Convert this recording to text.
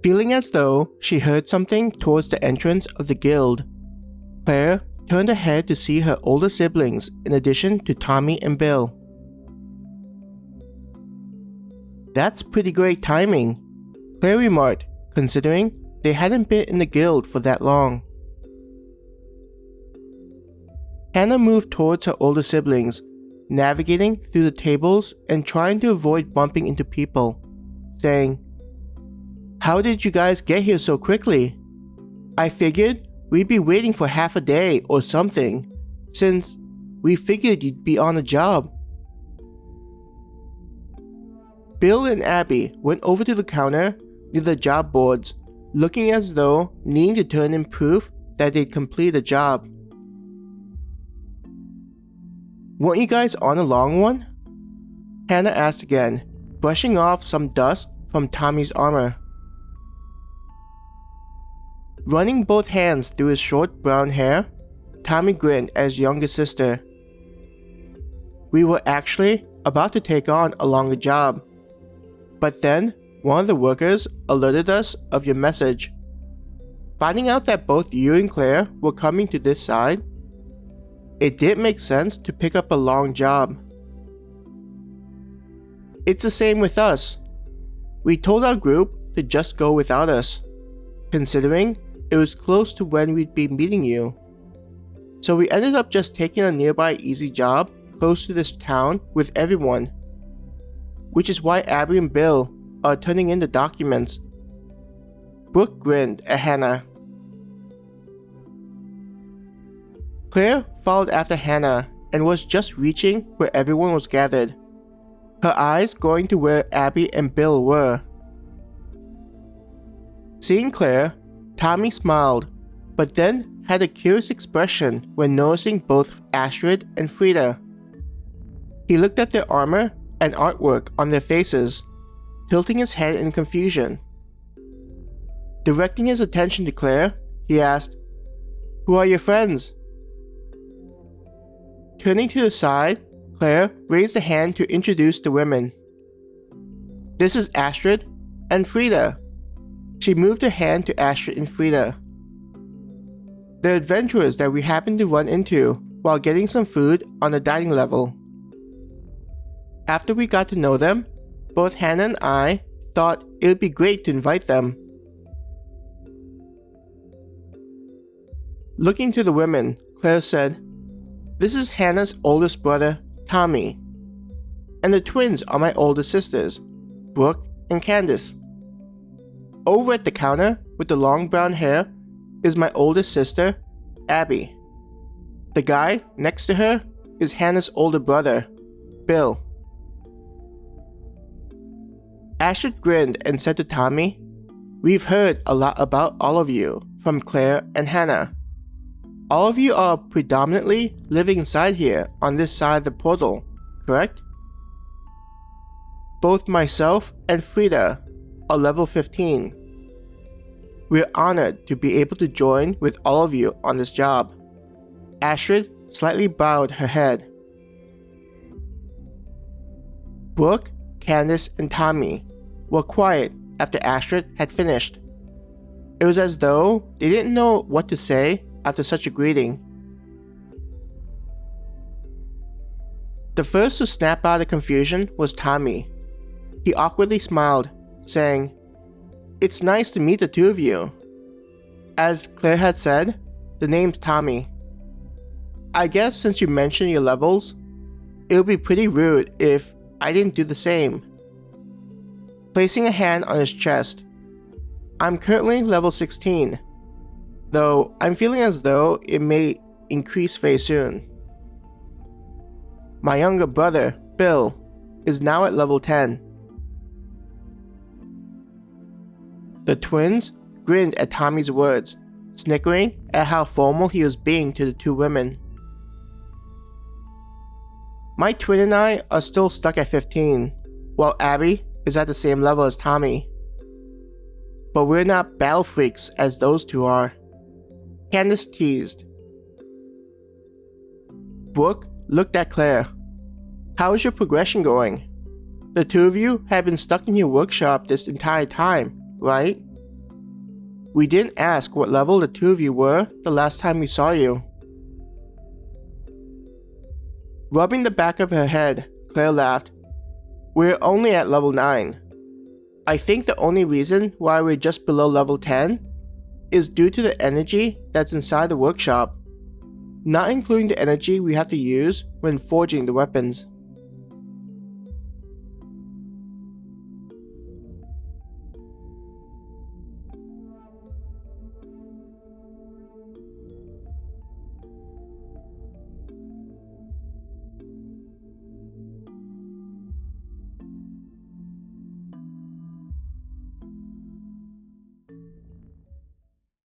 Feeling as though she heard something towards the entrance of the guild, Claire turned her head to see her older siblings in addition to Tommy and Bill. "That's pretty great timing," Claire remarked, considering they hadn't been in the guild for that long. Hannah moved towards her older siblings, navigating through the tables and trying to avoid bumping into people, saying, "How did you guys get here so quickly? I figured we'd be waiting for half a day or something, since we figured you'd be on a job." Bill and Abby went over to the counter near the job boards, looking as though needing to turn in proof that they'd completed a job. "Weren't you guys on a long one?" Hannah asked again, brushing off some dust from Tommy's armor. Running both hands through his short brown hair, Tommy grinned at his younger sister. "We were actually about to take on a longer job, but then one of the workers alerted us of your message. Finding out that both you and Claire were coming to this side, it didn't make sense to pick up a long job. It's the same with us. We told our group to just go without us, considering it was close to when we'd be meeting you. So we ended up just taking a nearby easy job close to this town with everyone, which is why Abby and Bill are turning in the documents." Brooke grinned at Hannah. Claire followed after Hannah and was just reaching where everyone was gathered, her eyes going to where Abby and Bill were. Seeing Claire, Tommy smiled, but then had a curious expression when noticing both Astrid and Frida. He looked at their armor and artwork on their faces, tilting his head in confusion. Directing his attention to Claire, he asked, "Who are your friends?" Turning to the side, Claire raised a hand to introduce the women. "This is Astrid and Frida." She moved her hand to Astrid and Frida. "They're adventurers that we happened to run into while getting some food on the dining level. After we got to know them, both Hannah and I thought it would be great to invite them." Looking to the women, Claire said, "This is Hannah's oldest brother, Tommy. And the twins are my older sisters, Brooke and Candace. Over at the counter with the long brown hair is my oldest sister, Abby. The guy next to her is Hannah's older brother, Bill." Astrid grinned and said to Tommy, "We've heard a lot about all of you from Claire and Hannah. All of you are predominantly living inside here on this side of the portal, correct? Both myself and Frida are level 15. We're honored to be able to join with all of you on this job." Astrid slightly bowed her head. Brooke, Candace, and Tommy were quiet after Astrid had finished. It was as though they didn't know what to say after such a greeting. The first to snap out of confusion was Tommy. He awkwardly smiled, saying, "It's nice to meet the two of you. As Claire had said, the name's Tommy. I guess since you mentioned your levels, it would be pretty rude if I didn't do the same." Placing a hand on his chest, "I'm currently level 16, though I'm feeling as though it may increase very soon. My younger brother, Bill, is now at level 10. The twins grinned at Tommy's words, snickering at how formal he was being to the two women. "My twin and I are still stuck at 15, while Abby is at the same level as Tommy. But we're not battle freaks as those two are," Candace teased. Brooke looked at Claire. "How is your progression going? The two of you have been stuck in your workshop this entire time, right?" We didn't ask what level the two of you were the last time we saw you. Rubbing the back of her head, Claire laughed. We're only at level 9. I think the only reason why we're just below level 10 is due to the energy that's inside the workshop, not including the energy we have to use when forging the weapons.